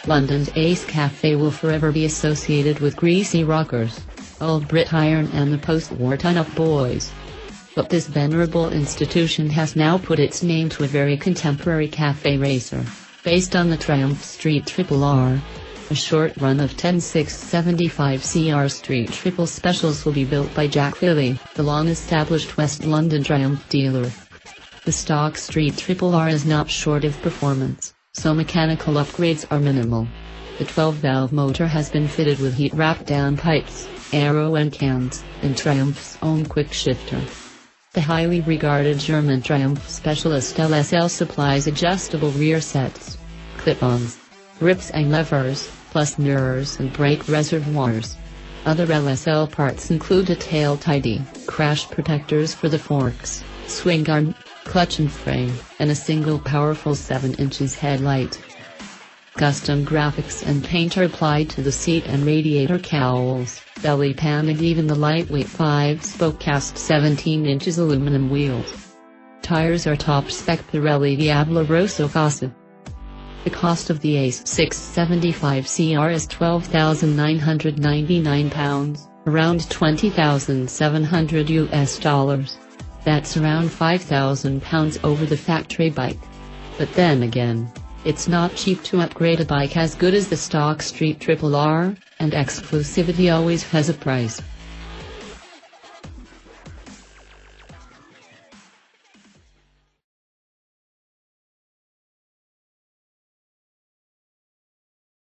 London's Ace Café will forever be associated with greasy rockers, old Brit iron and the post-war ton-up boys. But this venerable institution has now put its name to a very contemporary café racer, based on the Triumph Street Triple R. A short run of 10 675 CR Street Triple Specials will be built by Jack Lilley, the long-established West London Triumph dealer. The stock Street Triple R is not short of performance, so mechanical upgrades are minimal. The 12-valve motor has been fitted with heat-wrapped down pipes, aero end cans, and Triumph's own quick shifter. The highly regarded German Triumph specialist LSL supplies adjustable rear sets, clip-ons, grips and levers, plus mirrors and brake reservoirs. Other LSL parts include a tail tidy, crash protectors for the forks, swing arm, clutch and frame, and a single powerful 7 inches headlight. Custom graphics and paint are applied to the seat and radiator cowls, belly pan and even the lightweight 5-spoke cast 17 inches aluminum wheels. Tires are top-spec Pirelli Diablo Rosso Casa. The cost of the Ace 675 CR is £12,999, around $20,700 US. That's around £5,000 over the factory bike. But then again, it's not cheap to upgrade a bike as good as the stock Street Triple R, and exclusivity always has a price.